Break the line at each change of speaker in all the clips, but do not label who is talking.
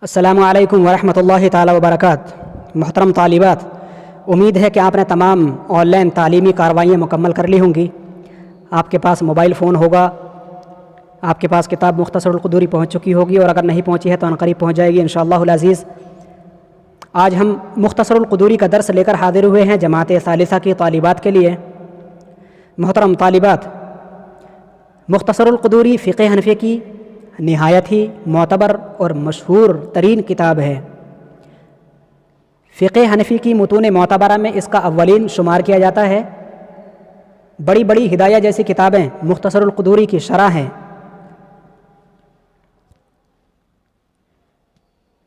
السلام علیکم ورحمۃ اللہ تعالی وبرکاتہ۔ محترم طالبات، امید ہے کہ آپ نے تمام آن لائن تعلیمی کاروائیاں مکمل کر لی ہوں گی۔ آپ کے پاس موبائل فون ہوگا، آپ کے پاس کتاب مختصر القدوری پہنچ چکی ہوگی، اور اگر نہیں پہنچی ہے تو عنقریب پہنچ جائے گی انشاءاللہ العزیز۔ آج ہم مختصر القدوری کا درس لے کر حاضر ہوئے ہیں جماعت ثالثہ کی طالبات کے لیے۔ محترم طالبات، مختصر القدوری فقہ حنفی کی نہایت ہی معتبر اور مشہور ترین کتاب ہے۔ فقہ حنفی کی متون معتبرہ میں اس کا اولین شمار کیا جاتا ہے۔ بڑی بڑی ہدایہ جیسی کتابیں مختصر القدوری کی شرح ہیں۔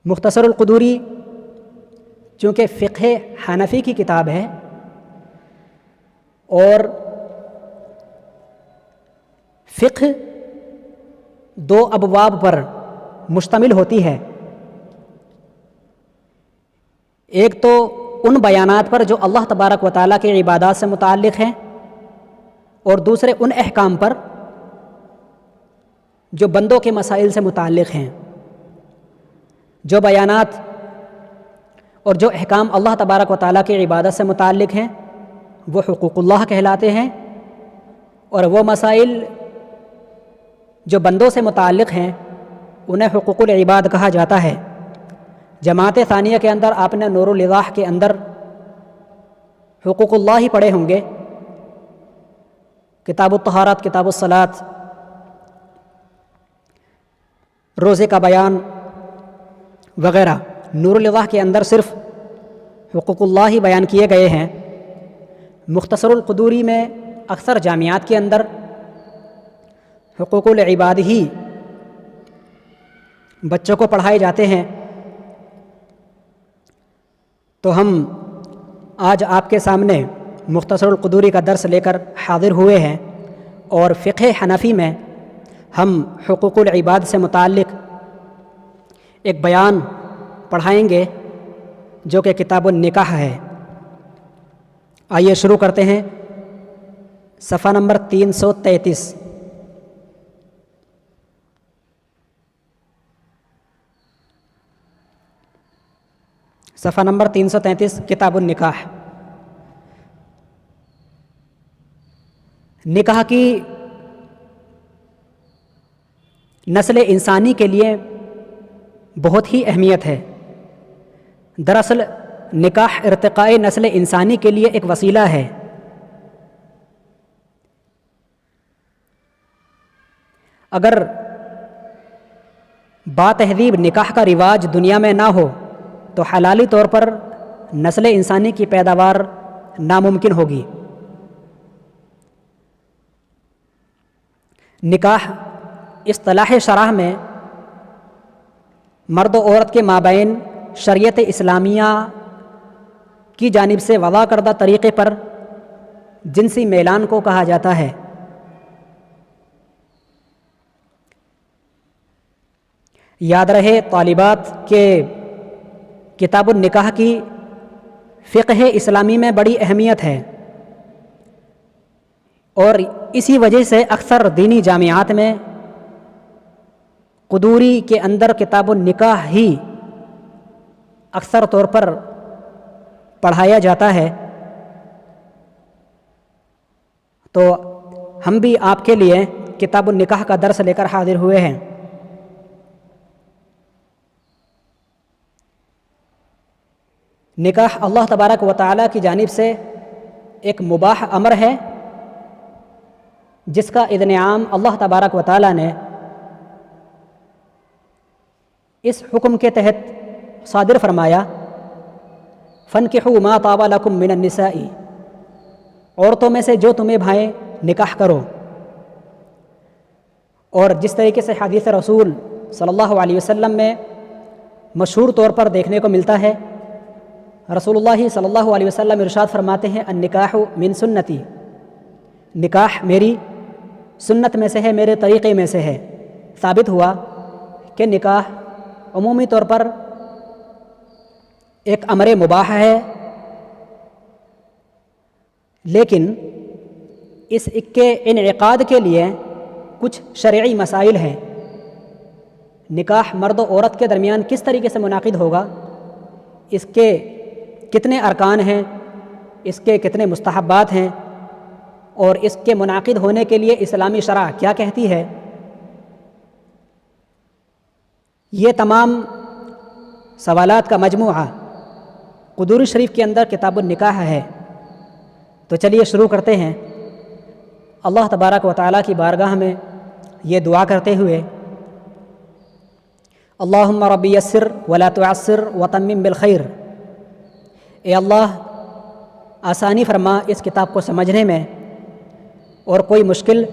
مختصر القدوری چونکہ فقہ حنفی کی کتاب ہے اور فقہ دو ابواب پر مشتمل ہوتی ہے، ایک تو ان بیانات پر جو اللہ تبارک و تعالیٰ کی عبادات سے متعلق ہیں، اور دوسرے ان احکام پر جو بندوں کے مسائل سے متعلق ہیں۔ جو بیانات اور جو احکام اللہ تبارک و تعالیٰ کی عبادت سے متعلق ہیں وہ حقوق اللہ کہلاتے ہیں، اور وہ مسائل جو بندوں سے متعلق ہیں انہیں حقوق العباد کہا جاتا ہے۔ جماعت ثانیہ کے اندر آپ نے نور الایضاح کے اندر حقوق اللہ ہی پڑھے ہوں گے، کتاب الطہارات، کتاب الصلاۃ، روزے کا بیان وغیرہ۔ نور الایضاح کے اندر صرف حقوق اللہ ہی بیان کیے گئے ہیں۔ مختصر القدوری میں اکثر جامعات کے اندر حقوق العباد ہی بچوں کو پڑھائے جاتے ہیں۔ تو ہم آج آپ کے سامنے مختصر القدوری کا درس لے کر حاضر ہوئے ہیں، اور فقہ حنفی میں ہم حقوق العباد سے متعلق ایک بیان پڑھائیں گے جو کہ کتاب النکاح ہے۔ آئیے شروع کرتے ہیں۔ صفحہ نمبر 333۔ صفحہ نمبر 333، کتاب النکاح۔ نکاح کی نسل انسانی کے لیے بہت ہی اہمیت ہے۔ دراصل نکاح ارتقاء نسل انسانی کے لیے ایک وسیلہ ہے۔ اگر باتہذیب نکاح کا رواج دنیا میں نہ ہو تو حلالی طور پر نسل انسانی کی پیداوار ناممکن ہوگی۔ نکاح اصطلاح شرع میں مرد و عورت کے مابین شریعت اسلامیہ کی جانب سے وضع کردہ طریقے پر جنسی میلان کو کہا جاتا ہے۔ یاد رہے طالبات کہ کتاب النکاح کی فقہ اسلامی میں بڑی اہمیت ہے، اور اسی وجہ سے اکثر دینی جامعات میں قدوری کے اندر کتاب النکاح ہی اکثر طور پر پڑھایا جاتا ہے۔ تو ہم بھی آپ کے لیے کتاب النکاح کا درس لے کر حاضر ہوئے ہیں۔ نکاح اللہ تبارک و تعالیٰ کی جانب سے ایک مباح امر ہے، جس کا اذن عام اللہ تبارک و تعالیٰ نے اس حکم کے تحت صادر فرمایا، فَانْكِحُوا مَا طَابَ لَكُم مِّنَ النِّسَاءِ، عورتوں میں سے جو تمہیں بھائیں نکاح کرو۔ اور جس طریقے سے حدیث رسول صلی اللہ علیہ وسلم میں مشہور طور پر دیکھنے کو ملتا ہے، رسول اللہ صلی اللہ علیہ وسلم ارشاد فرماتے ہیں، النکاح من سنتی، نکاح میری سنت میں سے ہے، میرے طریقے میں سے ہے۔ ثابت ہوا کہ نکاح عمومی طور پر ایک امر مباح ہے، لیکن اس کے انعقاد کے لیے کچھ شرعی مسائل ہیں۔ نکاح مرد و عورت کے درمیان کس طریقے سے منعقد ہوگا، اس کے کتنے ارکان ہیں، اس کے کتنے مستحبات ہیں، اور اس کے منعقد ہونے کے لیے اسلامی شرع کیا کہتی ہے، یہ تمام سوالات کا مجموعہ قدوری شریف کے اندر کتاب النکاح ہے۔ تو چلیے شروع کرتے ہیں۔ اللہ تبارک و تعالیٰ کی بارگاہ میں یہ دعا کرتے ہوئے، اللہم رب یسر ولا تعسر وتمم بالخیر، اے اللہ آسانی فرما اس کتاب کو سمجھنے میں اور کوئی مشکل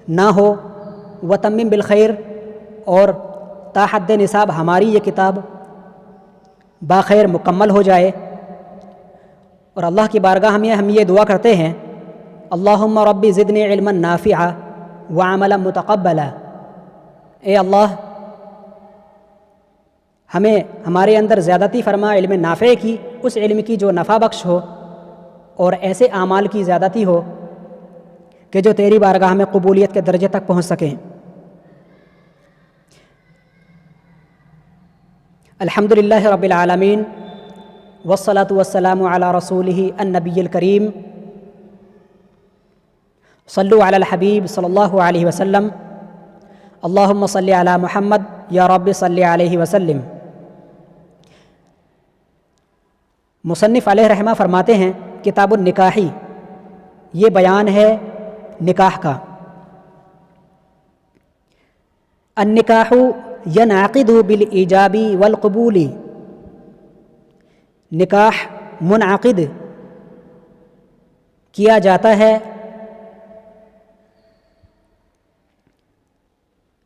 نہ ہو، وتمم بالخیر، اور تا حد نصاب ہماری یہ کتاب باخیر مکمل ہو جائے۔ اور اللہ کی بارگاہ میں ہم یہ دعا کرتے ہیں، اللہم رب زدنی علما نافعا وعملا متقبلا، اے اللہ ہمیں ہمارے اندر زیادتی فرما علم نافع کی، اس علم کی جو نفع بخش ہو، اور ایسے اعمال کی زیادتی ہو کہ جو تیری بارگاہ میں قبولیت کے درجے تک پہنچ سکیں۔ الحمدللہ رب العالمین، والصلاة والسلام علی رسولہ النبی الکریم، صلو علی الحبیب صلی اللہ علیہ وسلم، اللہم صلی علی محمد یا رب صلی علیہ وسلم۔ مصنف علیہ رحمہ فرماتے ہیں کتاب النکاحی، یہ بیان ہے نکاح کا۔ النکاح ینعقد بالایجاب والقبول، نکاح منعقد کیا جاتا ہے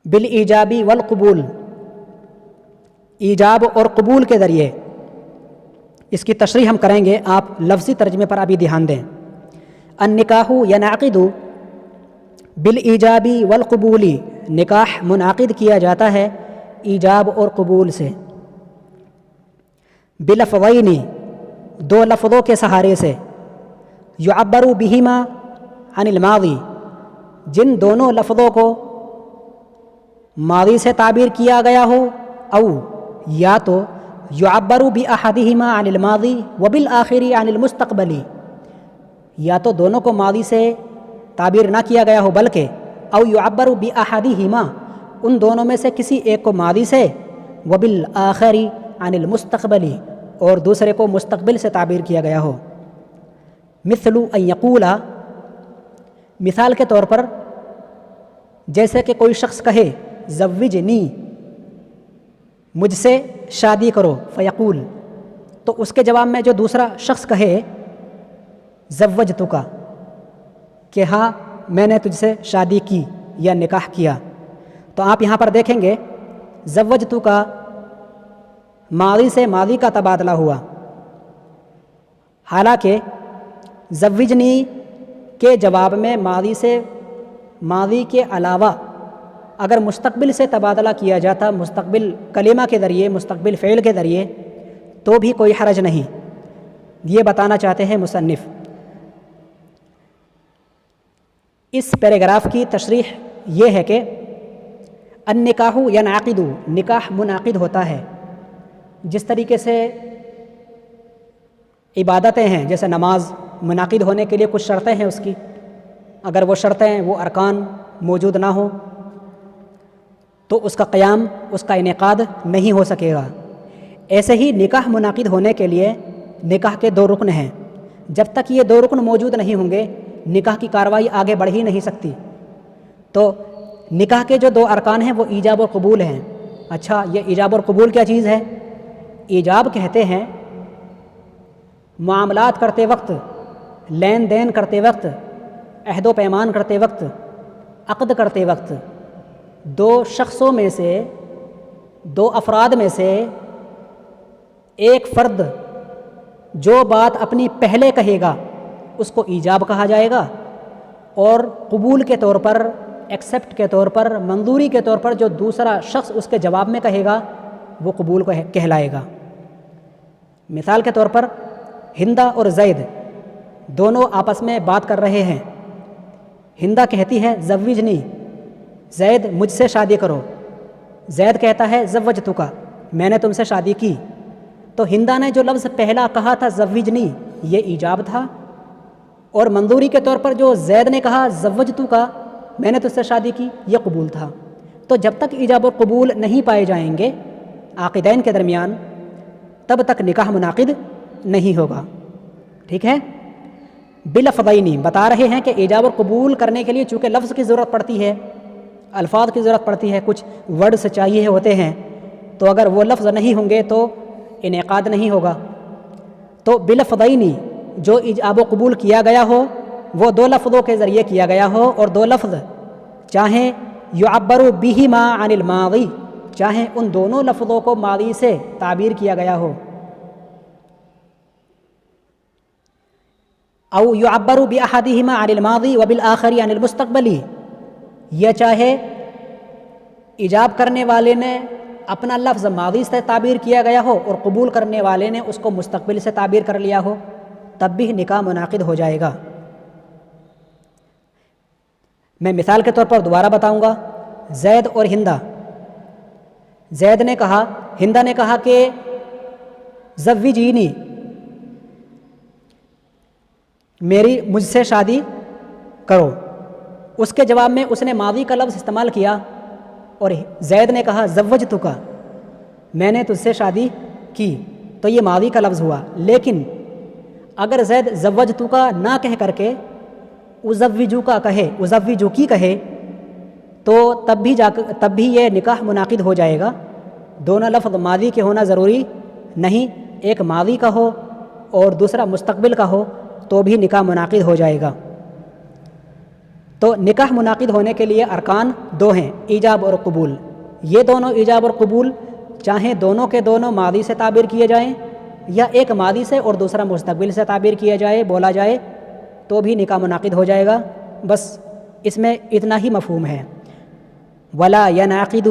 بالایجاب والقبول، ایجاب اور قبول کے ذریعے۔ اس کی تشریح ہم کریں گے، آپ لفظی ترجمے پر ابھی دھیان دیں۔ النکاح ینعقد بالایجاب والقبول، نکاح منعقد کیا جاتا ہے ایجاب اور قبول سے، بلفظین، دو لفظوں کے سہارے سے، یعبر بہما عن الماضی، جن دونوں لفظوں کو ماضی سے تعبیر کیا گیا ہو، او یا تو یعبر باحدہما عن الماضی وبالآخر عن المستقبلی، یا تو دونوں کو ماضی سے تعبیر نہ کیا گیا ہو بلکہ او یعبر باحدہما، ان دونوں میں سے کسی ایک کو ماضی سے، وبالآخر عن المستقبلی، اور دوسرے کو مستقبل سے تعبیر کیا گیا ہو۔ مثل ان یقول، مثال کے طور پر جیسے کہ کوئی شخص کہے زوجنی، مجھ سے شادی کرو، فیقول، تو اس کے جواب میں جو دوسرا شخص کہے زوجتک، کہ ہاں میں نے تجھ سے شادی کی یا نکاح کیا، تو آپ یہاں پر دیکھیں گے زوجتک ماضی سے ماضی کا تبادلہ ہوا، حالانکہ زوجنی کے جواب میں ماضی سے ماضی کے علاوہ اگر مستقبل سے تبادلہ کیا جاتا، مستقبل کلمہ کے ذریعے، مستقبل فعل کے ذریعے، تو بھی کوئی حرج نہیں۔ یہ بتانا چاہتے ہیں مصنف۔ اس پیراگراف کی تشریح یہ ہے کہ النکاح ینعقد، نکاح منعقد ہوتا ہے۔ جس طریقے سے عبادتیں ہیں، جیسے نماز منعقد ہونے کے لیے کچھ شرطیں ہیں اس کی، اگر وہ شرطیں، وہ ارکان موجود نہ ہوں تو اس کا قیام، اس کا انعقاد نہیں ہو سکے گا۔ ایسے ہی نکاح منعقد ہونے کے لیے نکاح کے دو رکن ہیں، جب تک یہ دو رکن موجود نہیں ہوں گے نکاح کی کارروائی آگے بڑھ ہی نہیں سکتی۔ تو نکاح کے جو دو ارکان ہیں وہ ایجاب اور قبول ہیں۔ اچھا، یہ ایجاب اور قبول کیا چیز ہے؟ ایجاب کہتے ہیں معاملات کرتے وقت، لین دین کرتے وقت، عہد و پیمان کرتے وقت، عقد کرتے وقت، دو شخصوں میں سے، دو افراد میں سے ایک فرد جو بات اپنی پہلے کہے گا اس کو ایجاب کہا جائے گا، اور قبول کے طور پر، ایکسیپٹ کے طور پر، منظوری کے طور پر جو دوسرا شخص اس کے جواب میں کہے گا وہ قبول کو کہلائے گا۔ مثال کے طور پر ہندا اور زید دونوں آپس میں بات کر رہے ہیں۔ ہندا کہتی ہے زوجنی، زید مجھ سے شادی کرو۔ زید کہتا ہے زوجتک، میں نے تم سے شادی کی، تو ہندا نے جو لفظ پہلا کہا تھا زوجنی، یہ ایجاب تھا، اور منظوری کے طور پر جو زید نے کہا زوجتک، میں نے تجھ سے شادی کی، یہ قبول تھا۔ تو جب تک ایجاب اور قبول نہیں پائے جائیں گے عاقدین کے درمیان، تب تک نکاح منعقد نہیں ہوگا۔ ٹھیک ہے، بلفظین بتا رہے ہیں کہ ایجاب اور قبول کرنے کے لیے چونکہ لفظ کی ضرورت پڑتی ہے، الفاظ کی ضرورت پڑتی ہے، کچھ ورڈز چاہیے ہوتے ہیں، تو اگر وہ لفظ نہیں ہوں گے تو انعقاد نہیں ہوگا۔ تو بلفظین جو ایجاب و قبول کیا گیا ہو وہ دو لفظوں کے ذریعے کیا گیا ہو، اور دو لفظ چاہیں یعبر بہما عن الماضی، چاہیں ان دونوں لفظوں کو ماضی سے تعبیر کیا گیا ہو، او یعبر باحدہما عن الماضی وبالآخر عن المستقبلی، یا چاہے ایجاب کرنے والے نے اپنا لفظ ماضی سے تعبیر کیا گیا ہو اور قبول کرنے والے نے اس کو مستقبل سے تعبیر کر لیا ہو، تب بھی نکاح منعقد ہو جائے گا۔ میں مثال کے طور پر دوبارہ بتاؤں گا، زید اور ہندا، زید نے کہا، ہندا نے کہا کہ زوجینی، مجھ سے شادی کرو، اس کے جواب میں اس نے ماضی کا لفظ استعمال کیا، اور زید نے کہا زوجتک، میں نے تجھ سے شادی کی، تو یہ ماضی کا لفظ ہوا۔ لیکن اگر زید زوجتک نہ کہہ کر کے ازوجک کہے، ازوجکی کہے، تو تب بھی یہ نکاح منعقد ہو جائے گا۔ دونوں لفظ ماضی کے ہونا ضروری نہیں، ایک ماضی کا ہو اور دوسرا مستقبل کا ہو تو بھی نکاح منعقد ہو جائے گا۔ تو نکاح منعقد ہونے کے لیے ارکان دو ہیں، ایجاب اور قبول۔ یہ دونوں ایجاب اور قبول چاہیں دونوں کے دونوں ماضی سے تعبیر کیے جائیں، یا ایک ماضی سے اور دوسرا مستقبل سے تعبیر کیا جائے، بولا جائے، تو بھی نکاح منعقد ہو جائے گا۔ بس اس میں اتنا ہی مفہوم ہے۔ ولا ينعقد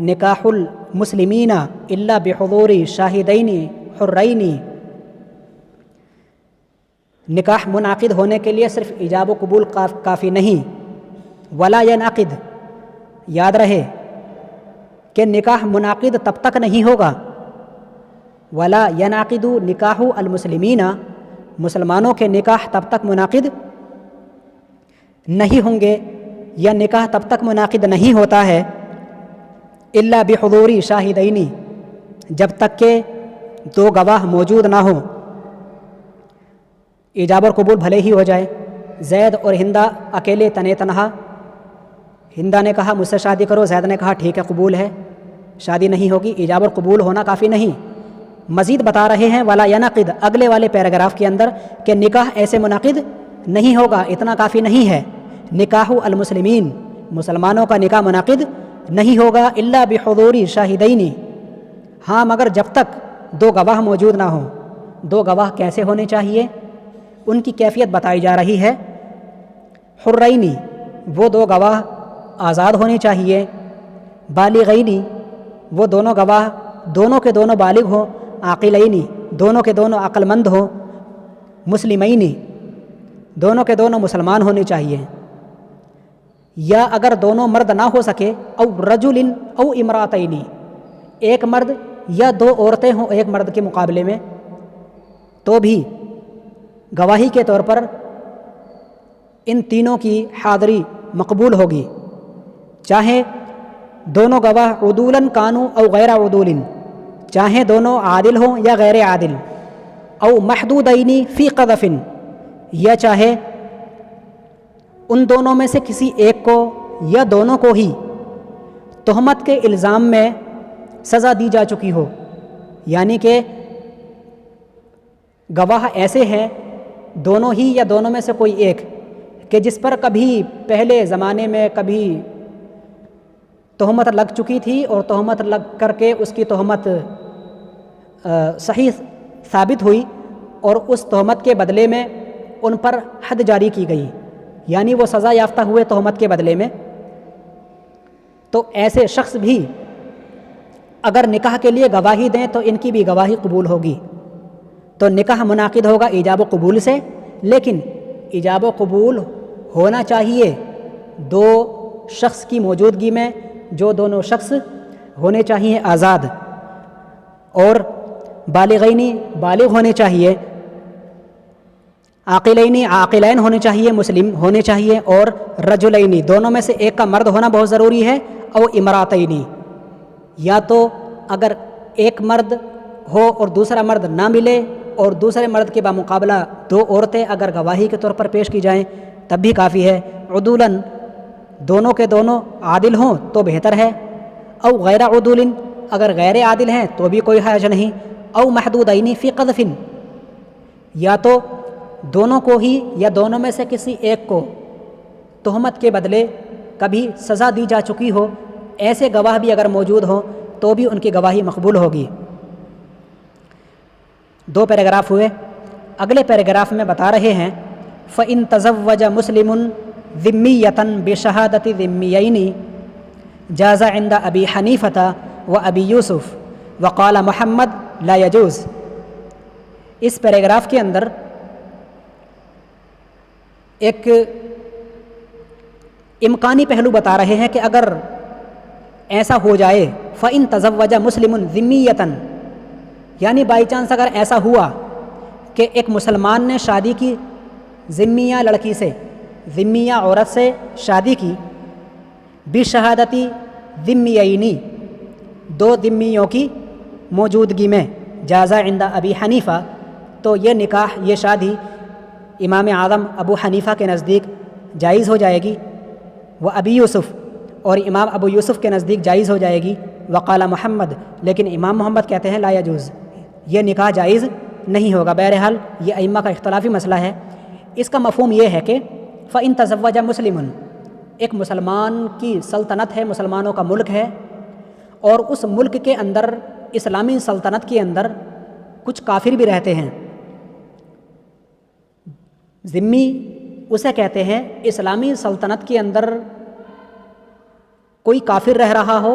نکاح المسلمین الا بحضور شاہدین حرین، نکاح منعقد ہونے کے لیے صرف ایجاب و قبول کافی نہیں۔ ولا ينعقد، یاد رہے کہ نکاح منعقد تب تک نہیں ہوگا، ولا ينعقد نکاح المسلمین، مسلمانوں کے نکاح تب تک منعقد نہیں ہوں گے، یا نکاح تب تک منعقد نہیں ہوتا ہے الا بحضور شاہدین، جب تک کہ دو گواہ موجود نہ ہوں۔ ایجاب اور قبول بھلے ہی ہو جائے، زید اور ہندا اکیلے تنے تنہا، ہندا نے کہا مجھ سے شادی کرو، زید نے کہا ٹھیک ہے قبول ہے، شادی نہیں ہوگی، ایجاب اور قبول ہونا کافی نہیں۔ مزید بتا رہے ہیں ولا ينعقد اگلے والے پیراگراف کے اندر کہ نکاح ایسے منعقد نہیں ہوگا، اتنا کافی نہیں ہے۔ نکاح المسلمین، مسلمانوں کا نکاح منعقد نہیں ہوگا الا بحضور شاہدین، ہاں مگر جب تک دو گواہ موجود نہ ہوں۔ دو گواہ کیسے ہونے چاہیے، ان کی کیفیت بتائی جا رہی ہے۔ حرینی، وہ دو گواہ آزاد ہونے چاہیے۔ بالغینی، وہ دونوں گواہ دونوں کے دونوں بالغ ہوں۔ عاقلینی، دونوں کے دونوں عقل مند ہوں۔ مسلمینی، دونوں کے دونوں مسلمان ہونے چاہیے۔ یا اگر دونوں مرد نہ ہو سکے، او رجل او امراتینی، ایک مرد یا دو عورتیں ہوں ایک مرد کے مقابلے میں، تو بھی گواہی کے طور پر ان تینوں کی حاضری مقبول ہوگی، چاہے دونوں گواہ عدولاً کانوا او غیر عدول، چاہے دونوں عادل ہوں یا غیر عادل، او محدودین فی قذف، یا چاہے ان دونوں میں سے کسی ایک کو یا دونوں کو ہی تہمت کے الزام میں سزا دی جا چکی ہو، یعنی کہ گواہ ایسے ہیں دونوں ہی یا دونوں میں سے کوئی ایک کہ جس پر کبھی پہلے زمانے میں کبھی تہمت لگ چکی تھی اور تہمت لگ کر کے اس کی تہمت صحیح ثابت ہوئی، اور اس تہمت کے بدلے میں ان پر حد جاری کی گئی، یعنی وہ سزا یافتہ ہوئے تہمت کے بدلے میں۔ تو ایسے شخص بھی اگر نکاح کے لیے گواہی دیں تو ان کی بھی گواہی قبول ہوگی۔ تو نکاح منعقد ہوگا ایجاب و قبول سے، لیکن ایجاب و قبول ہونا چاہیے دو شخص کی موجودگی میں، جو دونوں شخص ہونے چاہیے آزاد، اور بالغینی بالغ ہونے چاہیے، عاقلینی عاقلین ہونے چاہیے، مسلم ہونے چاہیے، اور رجلینی دونوں میں سے ایک کا مرد ہونا بہت ضروری ہے، او امراتینی یا تو اگر ایک مرد ہو اور دوسرا مرد نہ ملے اور دوسرے مرد کے بمقابلہ دو عورتیں اگر گواہی کے طور پر پیش کی جائیں تب بھی کافی ہے، عدولاً دونوں کے دونوں عادل ہوں تو بہتر ہے، او غیر عدول اگر غیر عادل ہیں تو بھی کوئی حرج نہیں، او محدودین فی قذف یا تو دونوں کو ہی یا دونوں میں سے کسی ایک کو تہمت کے بدلے کبھی سزا دی جا چکی ہو، ایسے گواہ بھی اگر موجود ہوں تو بھی ان کی گواہی مقبول ہوگی۔ 2 پیراگراف ہوئے۔ اگلے پیراگراف میں بتا رہے ہیں فَإِن تَزَوَّجَ مُسْلِمٌ ذِمِّيَّةً بِشَهَادَةِ ذِمِّيَّيْنِ جَازَ عِنْدَ أَبِي حَنِيفَةَ وَأَبِي يُوسُف وَقَالَ مُحَمَّد لَا يَجُوزُ۔ اس پیراگراف کے اندر ایک امکانی پہلو بتا رہے ہیں کہ اگر ایسا ہو جائے فَإِن تَزَوَّجَ مُسْلِمٌ ذِمِّيَّةً یعنی بائی چانس اگر ایسا ہوا کہ ایک مسلمان نے شادی کی ذمیہ لڑکی سے، ذمیہ عورت سے شادی کی، بشہادتی ذمیینی 2 ذمیوں کی موجودگی میں، جازہ عند ابی حنیفہ تو یہ نکاح یہ شادی امام اعظم ابو حنیفہ کے نزدیک جائز ہو جائے گی، وہ ابی یوسف اور امام ابو یوسف کے نزدیک جائز ہو جائے گی، وقال محمد لیکن امام محمد کہتے ہیں لا یجوز یہ نکاح جائز نہیں ہوگا۔ بہرحال یہ ائمہ کا اختلافی مسئلہ ہے۔ اس کا مفہوم یہ ہے کہ فَإِن تَزَوَّجَ مُسْلِمٌ ایک مسلمان کی سلطنت ہے، مسلمانوں کا ملک ہے، اور اس ملک کے اندر اسلامی سلطنت کے اندر کچھ کافر بھی رہتے ہیں۔ ذمی اسے کہتے ہیں اسلامی سلطنت کے اندر کوئی کافر رہ رہا ہو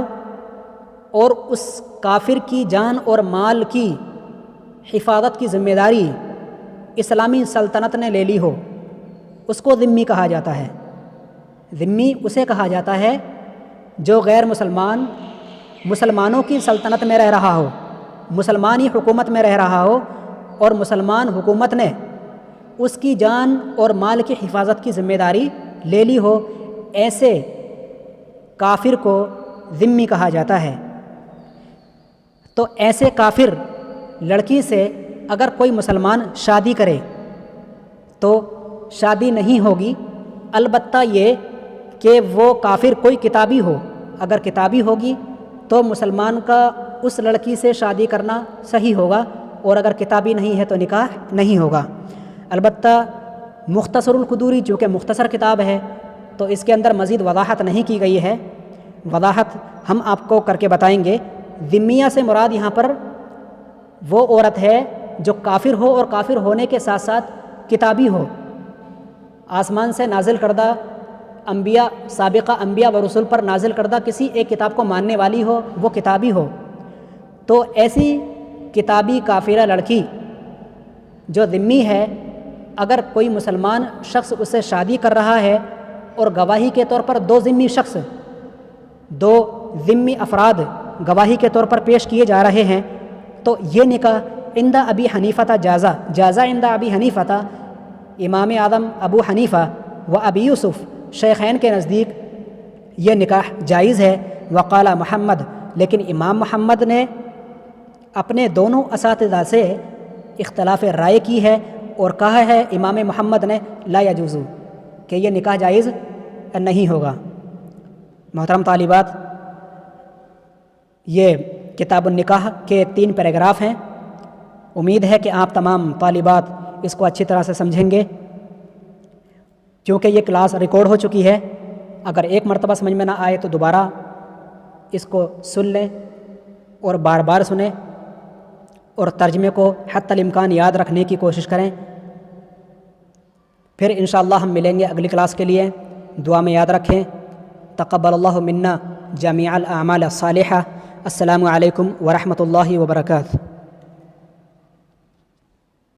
اور اس کافر کی جان اور مال کی حفاظت کی ذمہ داری اسلامی سلطنت نے لے لی ہو، اس کو ذمی کہا جاتا ہے۔ ذمی اسے کہا جاتا ہے جو غیر مسلمان مسلمانوں کی سلطنت میں رہ رہا ہو، مسلمانی حکومت میں رہ رہا ہو، اور مسلمان حکومت نے اس کی جان اور مال کی حفاظت کی ذمہ داری لے لی ہو، ایسے کافر کو ذمی کہا جاتا ہے۔ تو ایسے کافر لڑکی سے اگر کوئی مسلمان شادی کرے تو شادی نہیں ہوگی، البتہ یہ کہ وہ کافر کوئی کتابی ہو، اگر کتابی ہوگی تو مسلمان کا اس لڑکی سے شادی کرنا صحیح ہوگا، اور اگر کتابی نہیں ہے تو نکاح نہیں ہوگا۔ البتہ مختصر القدوری جو کہ مختصر کتاب ہے تو اس کے اندر مزید وضاحت نہیں کی گئی ہے، وضاحت ہم آپ کو کر کے بتائیں گے۔ ذمیہ سے مراد یہاں پر وہ عورت ہے جو کافر ہو اور کافر ہونے کے ساتھ ساتھ کتابی ہو، آسمان سے نازل کردہ انبیاء، سابقہ انبیاء و رسول پر نازل کردہ کسی ایک کتاب کو ماننے والی ہو، وہ کتابی ہو۔ تو ایسی کتابی کافرہ لڑکی جو ذمی ہے، اگر کوئی مسلمان شخص اس سے شادی کر رہا ہے اور گواہی کے طور پر 2 ذمی شخص، 2 ذمی افراد گواہی کے طور پر پیش کیے جا رہے ہیں، تو یہ نکاح عند ابی حنیفہ جازہ عند ابی حنیفہ امام اعظم ابو حنیفہ و ابی یوسف شیخین کے نزدیک یہ نکاح جائز ہے۔ وقال محمد لیکن امام محمد نے اپنے دونوں اساتذہ سے اختلاف رائے کی ہے اور کہا ہے امام محمد نے لا یجوز کہ یہ نکاح جائز نہیں ہوگا۔ محترم طالبات، یہ کتاب النکاح کے 3 پیراگراف ہیں۔ امید ہے کہ آپ تمام طالبات اس کو اچھی طرح سے سمجھیں گے، کیونکہ یہ کلاس ریکارڈ ہو چکی ہے۔ اگر ایک مرتبہ سمجھ میں نہ آئے تو دوبارہ اس کو سن لیں اور بار بار سنیں، اور ترجمے کو حتی الامکان یاد رکھنے کی کوشش کریں۔ پھر انشاءاللہ ہم ملیں گے اگلی کلاس کے لیے۔ دعا میں یاد رکھیں۔ تقبل اللہ منا جمیع الاعمال الصالحہ۔ السلام علیکم ورحمۃ اللہ وبرکاتہ۔